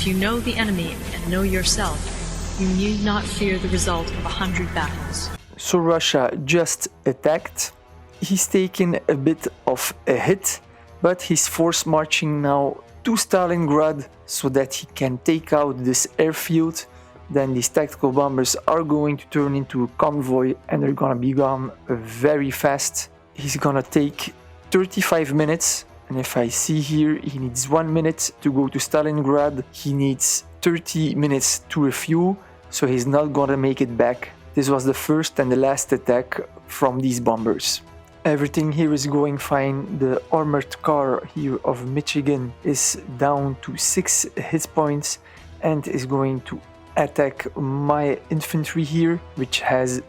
If you know the enemy and know yourself, you need not fear the result of 100 battles. So Russia just attacked. He's taken a bit of a hit, but he's force marching now to Stalingrad so that he can take out this airfield. Then these tactical bombers are going to turn into a convoy and they're gonna be gone very fast. He's gonna take 35 minutes, and if I see here, he needs 1 minute to go to Stalingrad. He needs 30 minutes to refuel, so he's not gonna make it back. This was the first and the last attack from these bombers. Everything here is going fine. The armored car here of Michigan is down to 6 hit points and is going to attack my infantry here, which has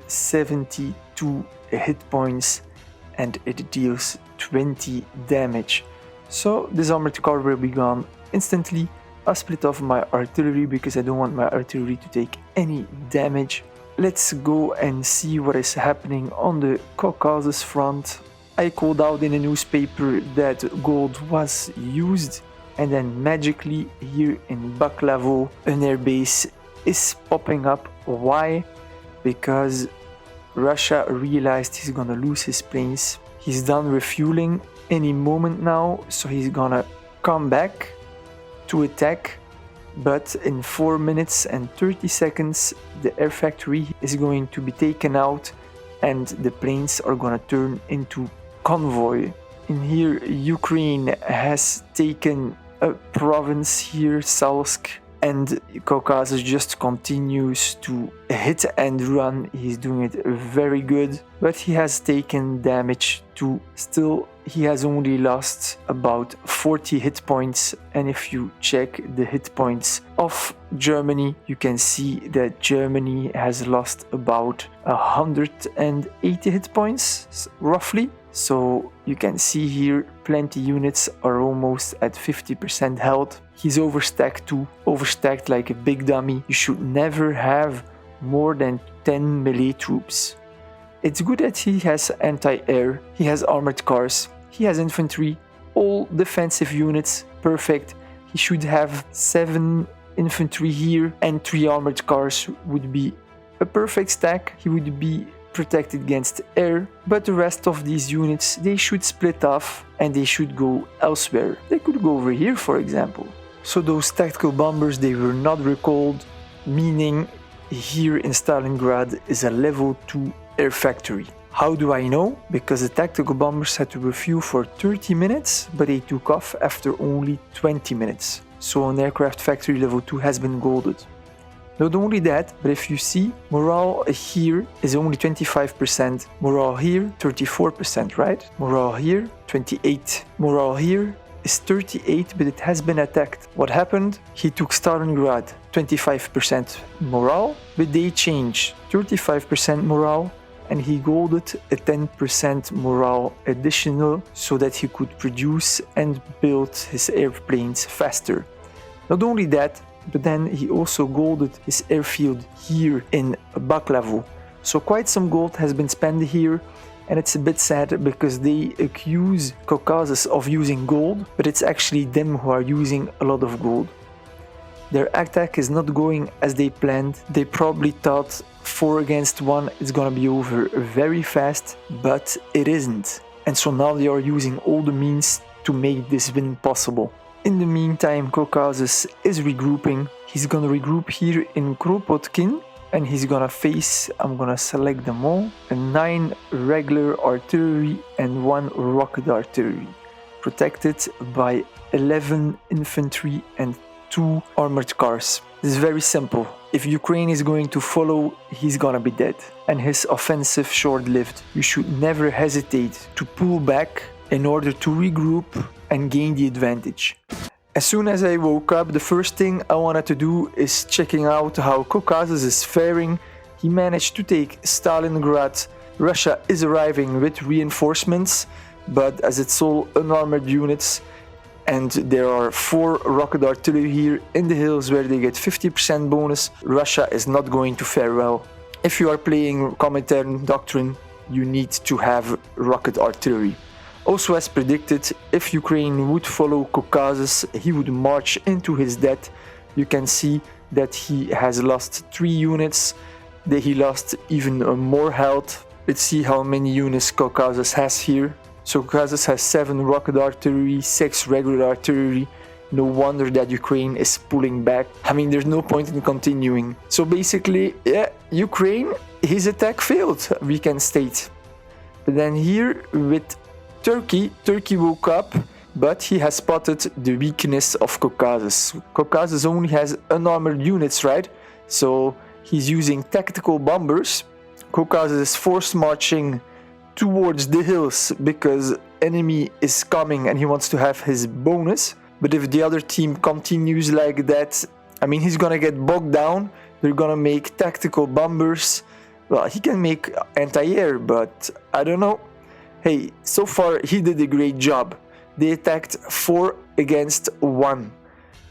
72 hit points and it deals 20 damage. So this armored car will be gone instantly. I split off my artillery because I don't want my artillery to take any damage. Let's go and see what is happening on the Caucasus front. I called out in a newspaper that gold was used, and then magically here in Baklavo an airbase is popping up. Why? Because Russia realized he's gonna lose his planes. He's done refueling any moment now, so he's gonna come back to attack. But in 4 minutes and 30 seconds the air factory is going to be taken out and the planes are gonna turn into convoy. In here Ukraine has taken a province here, Salsk, and Caucasus just continues to hit and run. He's doing it very good, but he has taken damage too. Still, he has only lost about 40 hit points, and if you check the hit points of Germany, you can see that Germany has lost about 180 hit points roughly. So you can see here plenty units are almost at 50% health. He's overstacked too, overstacked like a big dummy. You should never have more than 10 melee troops. It's good that he has anti-air, he has armored cars, he has infantry, all defensive units, perfect. He should have 7 infantry here and 3 armored cars would be a perfect stack. He would be protected against air, but the rest of these units, they should split off and they should go elsewhere. They could go over here, for example. So those tactical bombers, they were not recalled, meaning here in Stalingrad is a level 2 air factory. How do I know? Because the tactical bombers had to refuel for 30 minutes, but they took off after only 20 minutes. So an aircraft factory level 2 has been golded. Not only that, but if you see, morale here is only 25%, morale here 34%, right? Morale here 28, morale here is 38, but it has been attacked. What happened? He took Stalingrad, 25% morale, but they changed 35% morale, and he golded a 10% morale additional so that he could produce and build his airplanes faster. Not only that, but then he also golded his airfield here in Baklavo. So quite some gold has been spent here, and it's a bit sad because they accuse Caucasus of using gold, but it's actually them who are using a lot of gold. Their attack is not going as they planned. They probably thought 4 against 1 is gonna be over very fast, but it isn't. And so now they are using all the means to make this win possible. In the meantime, Caucasus is regrouping. He's gonna regroup here in Kropotkin, and he's gonna face, I'm gonna select them all, a 9 regular artillery and 1 rocket artillery, protected by 11 infantry and 2 armored cars. This is very simple. If Ukraine is going to follow, he's gonna be dead, and his offensive short-lived. You should never hesitate to pull back in order to regroup and gain the advantage. As soon as I woke up, the first thing I wanted to do is checking out how Caucasus is faring. He managed to take Stalingrad. Russia is arriving with reinforcements, but as it's all unarmored units, and there are 4 rocket artillery here in the hills where they get 50% bonus, Russia is not going to fare well. If you are playing Comintern Doctrine, you need to have rocket artillery. Also, as predicted, if Ukraine would follow Caucasus, he would march into his death. You can see that he has lost 3 units, that he lost even more health. Let's see how many units Caucasus has here. So Caucasus has 7 rocket artillery, 6 regular artillery. No wonder that Ukraine is pulling back. I mean, there's no point in continuing. So basically, yeah, Ukraine, his attack failed, we can state. But then here with Turkey woke up, but he has spotted the weakness of Caucasus. Caucasus only has unarmored units, right? So he's using tactical bombers. Caucasus is force marching towards the hills because enemy is coming and he wants to have his bonus. But if the other team continues like that, I mean, he's gonna get bogged down. They're gonna make tactical bombers. Well, he can make anti-air, but I don't know. Hey, so far he did a great job. They attacked 4 against 1.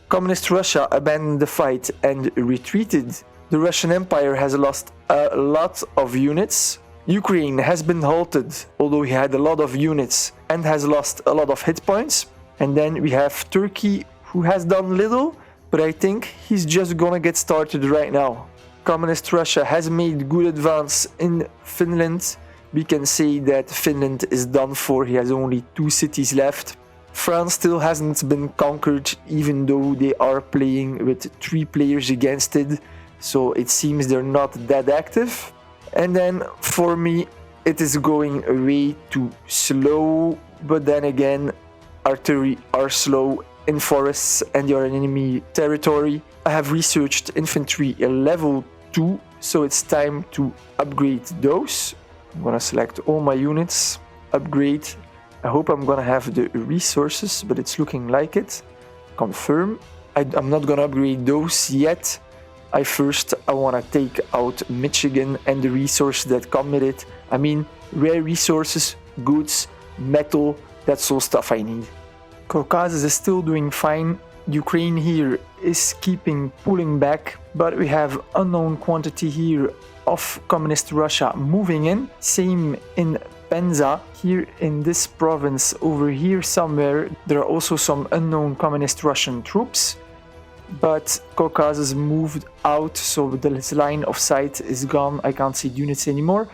Communist Russia abandoned the fight and retreated. The Russian Empire has lost a lot of units. Ukraine has been halted, although he had a lot of units and has lost a lot of hit points. And then we have Turkey, who has done little, but I think he's just gonna get started right now. Communist Russia has made good advance in Finland. We can say that Finland is done for, he has only 2 cities left. France still hasn't been conquered, even though they are playing with 3 players against it, so it seems they're not that active. And then for me, it is going way too slow, but then again, artillery are slow in forests and you're in enemy territory. I have researched infantry level 2, so it's time to upgrade those. I'm gonna select all my units, upgrade. I hope I'm gonna have the resources, but it's looking like it. Confirm. I'm not gonna upgrade those yet. I wanna take out Michigan and the resources that come with it. I mean, rare resources, goods, metal, that's all stuff I need. Caucasus is still doing fine. Ukraine here is pulling back, but we have unknown quantity here of Communist Russia moving in. Same in Penza, here in this province over here somewhere, there are also some unknown Communist Russian troops. But Caucasus moved out, so this line of sight is gone. I can't see units anymore.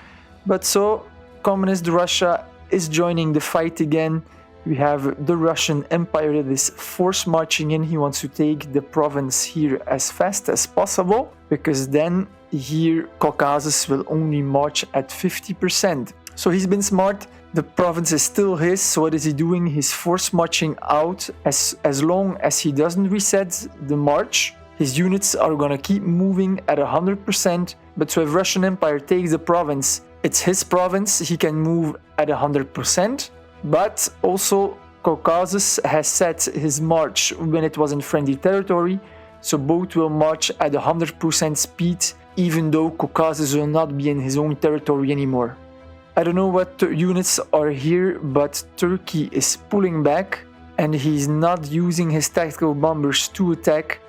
But so, Communist Russia is joining the fight again. We have the Russian Empire that is force marching in. He wants to take the province here as fast as possible, because then here Caucasus will only march at 50%. So he's been smart. The province is still his, so what is he doing? He's force marching out. As long as he doesn't reset the march, his units are gonna keep moving at 100%. But so if Russian Empire takes the province, it's his province, he can move at 100%. But also Caucasus has set his march when it was in friendly territory, so both will march at 100% speed, even though Caucasus will not be in his own territory anymore. I don't know what units are here, but Turkey is pulling back and he's not using his tactical bombers to attack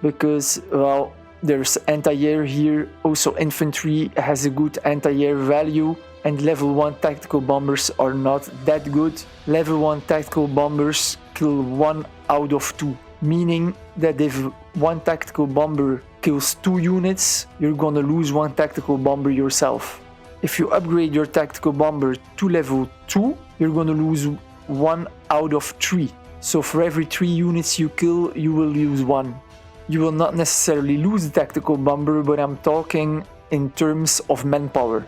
because, well, there's anti-air here. Also, infantry has a good anti-air value, and level 1 tactical bombers are not that good. Level 1 tactical bombers kill 1 out of 2, meaning that if 1 tactical bomber kills 2 units, you're gonna lose 1 tactical bomber yourself. If you upgrade your tactical bomber to level 2, you're gonna lose 1 out of 3. So for every 3 units you kill, you will lose 1. You will not necessarily lose the tactical bomber, but I'm talking in terms of manpower.